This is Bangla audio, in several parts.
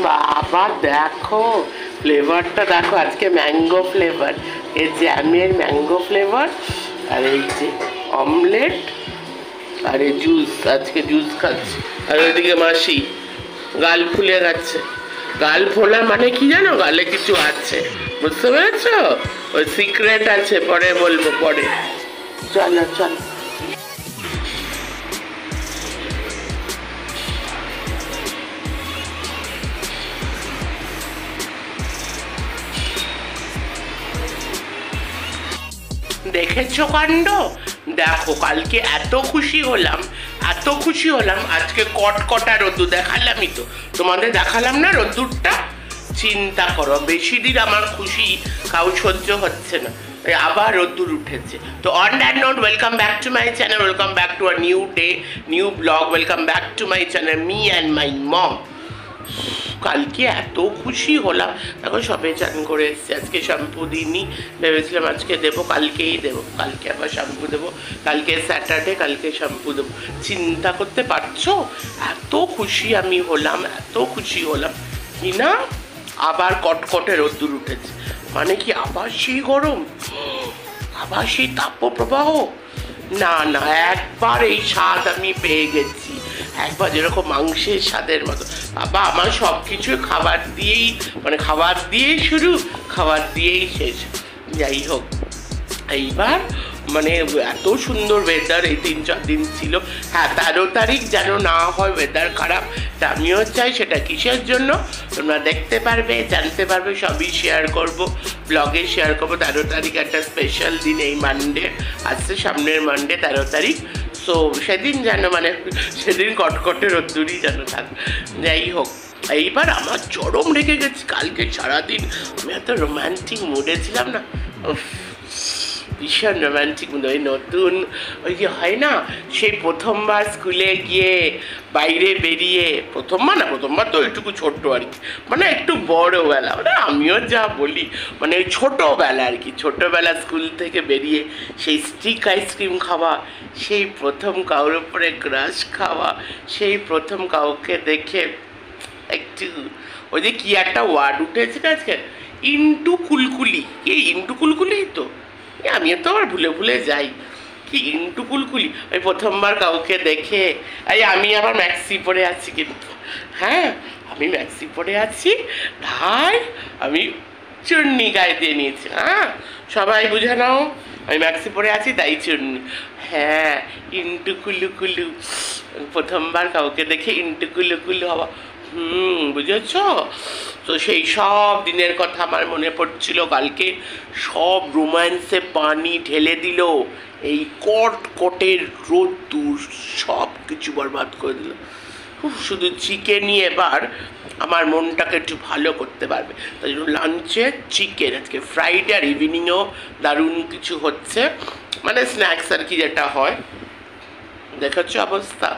বাবা দেখো ফ্লেভারটা দেখো, আজকে ম্যাঙ্গো ফ্লেভার, এই জ্যামের ম্যাঙ্গো ফ্লেভার, আর এই যে অমলেট, আর এই জুস, আজকে জুস খাচ্ছি। আর ওইদিকে মাসি গাল ফুলে গেছে। গাল ফোলা মানে কি জানো, গালে কিছু আছে, বুঝতে পেরেছ? ওই সিক্রেট আছে, পরে বলবো পরে। চলো চলো। দেখেছো কাণ্ড? দেখো কালকে এত খুশি হলাম, এত খুশি হলাম, আজকে কটকটা রোদ্দুর দেখালামই তো তোমাদের, দেখালাম না রোদ্দুরটা? চিন্তা করো, বেশি দিন আমার খুশি কাউ সহ্য হচ্ছে না, তাই আবার রোদ্দুর উঠেছে। তো on that note, welcome back to my channel, welcome back to a new day, new vlog, welcome back to my channel, me and my mom. কালকে এত খুশি হলাম, এখন সবে চান করে এসছি, আজকে শ্যাম্পু দিইনি, ভেবেছিলাম আজকে দেবো, কালকেই দেবো, কালকে আবার শ্যাম্পু দেবো, কালকে স্যাটারডে, কালকে শ্যাম্পু দেবো। চিন্তা করতে পারছো এত খুশি আমি হলাম, এত খুশি হলাম কি না। আবার কটকটে রোদ্দুর উঠেছে, মানে কি আবার সেই গরম, আবার সেই তাপপ্রবাহ। না না, একবার এই স্বাদ আমি পেয়ে গেছি, একবার যেরকম মাংসের স্বাদের মতো। বাবা আমার সব কিছু খাবার দিয়েই, মানে খাবার দিয়েই শুরু, খাবার দিয়েই শেষ। যাই হোক, এইবার মানে এত সুন্দর ওয়েদার এই 3-4 দিন ছিল। হ্যাঁ, 13 তারিখ যেন না হয় ওয়েদার খারাপ, তা আমিও চাই। সেটা কিসের জন্য তোমরা দেখতে পারবে, জানতে পারবে, সবই শেয়ার করব, ব্লগে শেয়ার করবো। 13 তারিখ একটা স্পেশাল দিন, এই মানডে আসছে, সামনের মানডে 13 তারিখ। সো সেদিন যেন, মানে সেদিন কটকটে রোদ্দুরই যেন থাক। যাই হোক, এইবার আমার চরম রেখে গেছি কালকে সারাদিন। আমি এত রোম্যান্টিক মুডে ছিলাম না, ভীষণ রোম্যান্টিক মুড। ওই নতুন ওই যে হয় না, সেই প্রথমবার স্কুলে গিয়ে বাইরে বেরিয়ে, প্রথমবার না, প্রথমবার তো একটু ছোট্ট আর কি, মানে একটু বড়োবেলা, মানে আমিও যা বলি, মানে ওই ছোটোবেলা আর কি, ছোটোবেলা স্কুল থেকে বেরিয়ে সেই স্টিক আইসক্রিম খাওয়া, সেই প্রথম কারোর উপরে ক্রাশ খাওয়া, সেই প্রথম কাউকে দেখে একটু ওই যে কি একটা ওয়ার্ড উঠেছে না আজকে, ইন্টু কুলকুলি, এই ইন্টু কুলকুলি তো, আমিও তো আবার ভুলে ভুলে যাই, কি ইন্টু কুলকুলি। ওই প্রথমবার কাউকে দেখে, এই আমি আবার ম্যাক্সি পরে আছি কিন্তু, হ্যাঁ আমি ম্যাক্সি পরে আছি, ভাই আমি চুন্নি গায়ে দিয়ে নিয়েছি, হ্যাঁ সবাই বুঝে নাও, আমি ম্যাক্সি পরে আছি তাই চুন্নি। হ্যাঁ, ইন্টু কুলু কুলু, প্রথমবার কাউকে দেখে ইন্টু কুলু কুলু হওয়া, বুঝেছ? তো সেই সব দিনের কথা আমার মনে পড়ছিল কালকে, সব রোম্যান্সে পানি ঢেলে দিল এই কটকটের রোদ্দুর, সব কিছু বরবাদ করে দিল। শুধু চিকেনই এবার আমার মনটাকে একটু ভালো করতে পারবে, তাই জন্য লাঞ্চে চিকেন, আজকে ফ্রাইডে, আর ইভিনিংও দারুণ কিছু হচ্ছে, মানে স্ন্যাক্স আর কি যেটা হয়। দেখাচ্ছ অবস্থা,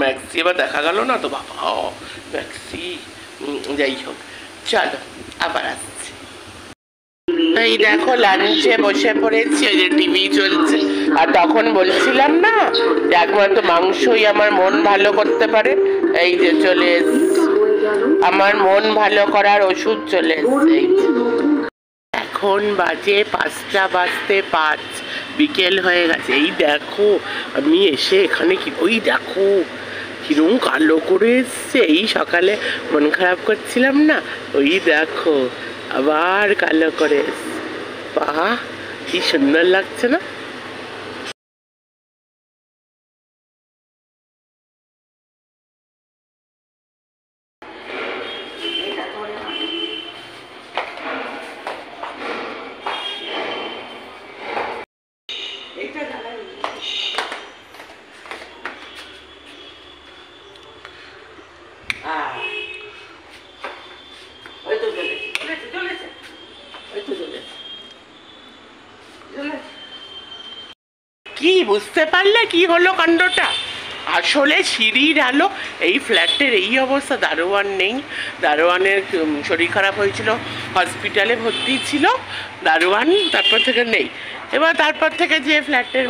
ম্যাক্সি এবার দেখা গেল না তো, বাবা ম্যাক্সি। যাই হোক, চলো আবার আসছি। এই দেখো লাঞ্চে বসে পড়েছি, ওই যে টিভি চলছে, আর তখন বলছিলাম না যে একমাত্র মাংসই আমার মন ভালো করতে পারে, এই যে চলে এসছে আমার মন ভালো করার ওষুধ, চলে এসছে। এখন বাজে 5টা বাজতে 5, বিকেল হয়ে গেছে। এই দেখো আমি এসে এখানে কি, ওই দেখো কিরম কালো করে এসছে, এই সকালে মন খারাপ করছিলাম না, ওই দেখো আবার কালো করে এসছে, বাহ কি সুন্দর লাগছে না। কি বুঝতে পারলে কি হলো কাণ্ডটা? আসলে সিঁড়ির আলো, এই ফ্ল্যাটের এই অবস্থা, দারোয়ান নেই, দারোয়ানের শরীর খারাপ হয়েছিল, হসপিটালে ভর্তি ছিল দারোয়ান, তারপর থেকে নেই। এবার তারপর থেকে যে ফ্ল্যাটের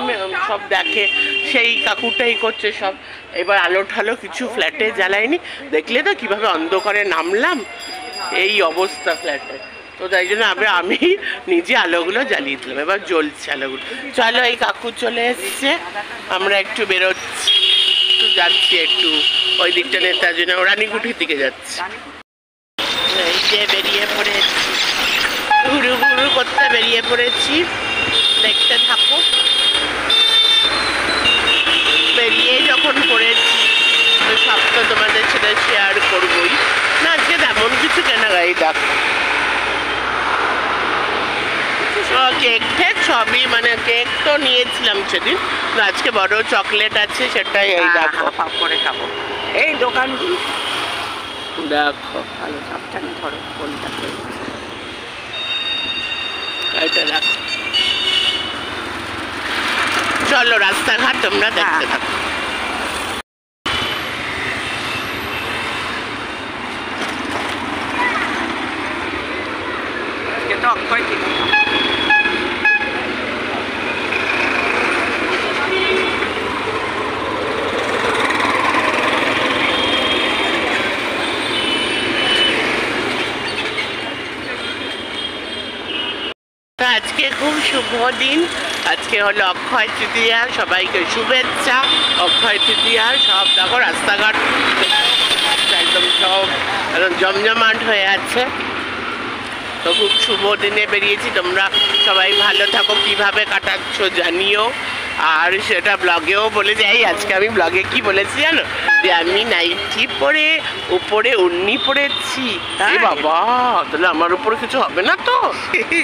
সব দেখে সেই কাকুটাই করছে সব। এবার আলো ঠালো কিছু ফ্ল্যাটে জ্বালায়নি, দেখলে তো কিভাবে অন্ধকারে নামলাম, এই অবস্থা ফ্ল্যাটে। তো তাই জন্য আমি নিজে আলোগুলো জ্বালিয়ে দিলাম, এবার জ্বলছে আলোগুলো। চলো, এই কাকু চলে এসছে, আমরা একটু বেরোচ্ছি, একটু যাচ্ছি একটু ওই দিকটা নেতার জন্য, রানীকুঠির দিকে যাচ্ছি। এই যে বেরিয়ে পড়েছি, ঘুরু ঘুরু করতে বেরিয়ে পড়েছি, দেখতে থাকো। বেরিয়ে যখন পড়েছি ওই সব তো তোমাদের সাথে শেয়ার করবোই না। আজকে তেমন কিছু কেনাকাটি দেখো, কেক ঠেক সবই, মানে কেক তো নিয়েছিলাম সেদিন, আজকে বড় চকলেট আছে সেটাই। এই দেখো করে খাবো এই দোকান দেখো, ভালো সাবধানে ধরো কোনটা। এটা দেখো, চলো রাস্তাঘাট তোমরা দেখতে থাকো। তো অক্ষয় আজকে খুব শুভ দিন, আজকে হলো অক্ষয় তৃতীয়া, সবাইকে শুভেচ্ছা অক্ষয় তৃতীয়া। সব দেখো রাস্তাঘাট একদম সব একদম জমজমাট হয়ে আছে। তো খুব শুভ দিনে বেরিয়েছি, তোমরা সবাই ভালো থাকো, কিভাবে কাটাচ্ছ জানিও। আর সেটা ব্লগেও বলে যাই, আজকে আমি ব্লগে কি বলেছি জানো, যে আমি নাইটি পরে উপরে উন্নি পরেছি। এ বাবা, তাহলে আমার উপরে কিছু হবে না তো?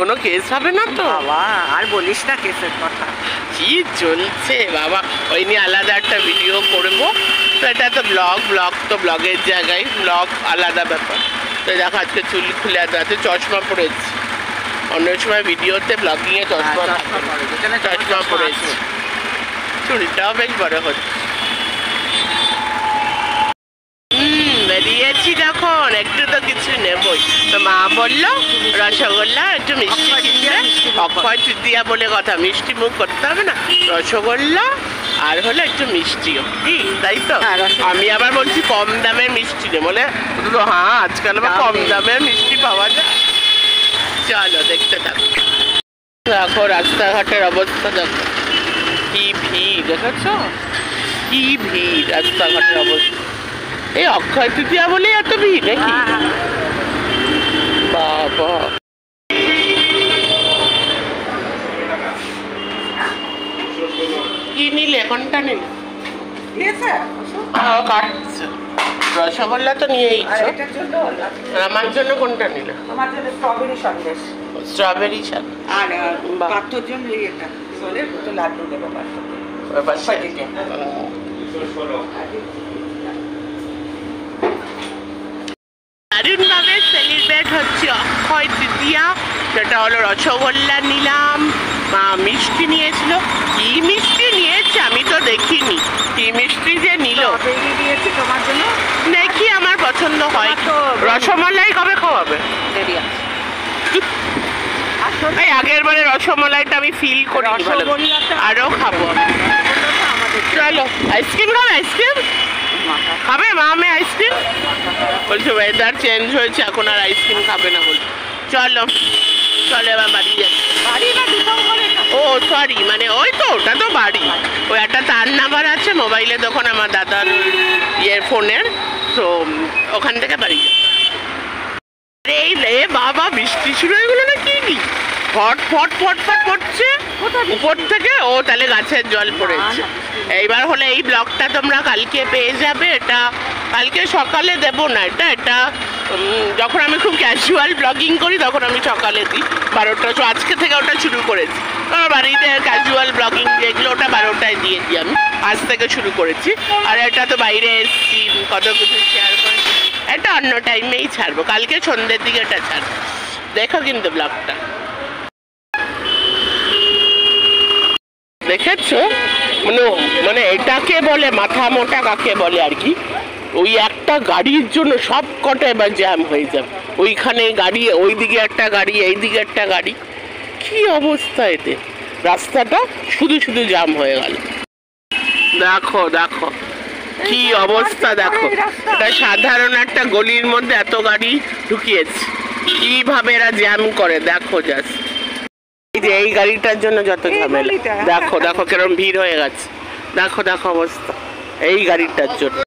কোনো কেস হবে না তো? বাবা আর বলিস না কেসের কথা, কি চলছে বাবা। ওই নিয়ে আলাদা একটা ভিডিও করবো। তো এটা তো ব্লগ তো ব্লগের জায়গায়, ব্লগ আলাদা ব্যাপার। তো দেখো আজকে চুল খুলে আছে, চশমা পরেছি, অন্য সময় ভিডিওতে ব্লগিংয়ে চশমা পরেছি, চুলটাও বেশ বড় হচ্ছে। বেরিয়েছি যখন একটু তো কিছু নেবই। তো মা বললো রসগোল্লা একটু মিষ্টি কিনবে, অক্ষয় তৃতীয়া বলে কথা, মিষ্টি মুখ করতে হবে না, রসগোল্লা আর হলো একটু মিষ্টিও, কি তাই তো? আমি আবার বলছি কম দামের মিষ্টি নে বলে, হ্যাঁ আজকাল আবার কম দামের মিষ্টি পাওয়া যায়। চলো দেখতে থাকো। দেখো রাস্তাঘাটের অবস্থা দেখো, কি ভিড়, দেখেছ কি ভিড় রাস্তাঘাটের অবস্থা। এই অক্ষয় তৃতীয়া বলে এত ভিড় নাকি? বাবা কি নিলে, কোনটা নিলে? কাটছে রসগোল্লা তো নিয়েই, আমার জন্য কোনটা নিলে? আমার জন্য স্ট্রবেরি সন্দেশ, স্ট্রবেরি শাক। আর পার্থর জন্য এটা তো লাড্ডু দেবো দারুণভাবে সেলিব্রেট হচ্ছে অক্ষয় তৃতীয়া। সেটা হলো রসগোল্লা নিলাম, মা মিষ্টি নিয়েছিল। কি মিষ্টি নিয়েছে আমি তো দেখিনি, কি মিষ্টি যে নিল। দিয়েছি তোমার জন্য, দেখি আমার পছন্দ হয়। রসমালাই কবে খাওয়াবে? এই আগের বারে রসমালাইটা আমি ফিল করি, আরো খাবো। চলো আইসক্রিম খাবে? আইসক্রিম খাবে মা? আমি আইসক্রিম বলছে, ওয়েদার চেঞ্জ হয়েছে এখন আর আইসক্রিম খাবে না বলছে। চলো চলো এবার বাড়ি যাচ্ছি। ও সরি, মানে ওই তো ওটা তো বাড়ি, ওই একটা তার নাম্বার আছে মোবাইলে তখন আমার দাদার ইয়ে ফোনের, তো ওখান থেকে বাড়ি যাচ্ছি। এই রে বাবা, বৃষ্টি শুরু হয়ে গেলো না কি? ফট ফট ফট ফট পড়ছে উপর থেকে। ও তাহলে গাছের জল পড়েছে। এইবার হলে এই ব্লগটা তোমরা কালকে পেয়ে যাবে। এটা কালকে সকালে দেব না, এটা যখন আমি খুব ক্যাজুয়াল ব্লগিং করি তখন আমি সকালে দিই 12টা। আজকে থেকে ওটা শুরু করেছি, আমার বাড়িতে ক্যাজুয়াল ব্লগিং যেগুলো ওটা 12টায় দিয়ে দিই, আমি আজ থেকে শুরু করেছি। আর এটা তো বাইরে এসছি, কত কিছু শেয়ার করেছি, এটা অন্য টাইমেই ছাড়বো, কালকে সন্ধ্যের দিকে এটা ছাড়বো। দেখো কিন্তু ব্লগটা, দেখেছো? মানে এটাকে বলে মাথা মোটা কাকে বলে আর কি। ওই একটা গাড়ির জন্য সব কটা এবার জ্যাম হয়ে যাবে, ওইখানে গাড়ি, ওইদিকে একটা গাড়ি, এইদিকে একটা গাড়ি, কি অবস্থা এতে। রাস্তাটা শুধু শুধু জাম হয়ে গেল। দেখো দেখো কি অবস্থা, দেখো এটা সাধারণ একটা গলির মধ্যে এত গাড়ি ঢুকিয়েছে, কিভাবে এরা জ্যাম করে দেখো জাস্ট। এই যে এই গাড়িটার জন্য যত ঝামেলা, দেখো দেখো কিরকম ভিড় হয়ে গেছে, দেখো দেখো অবস্থা এই গাড়িটার জন্য।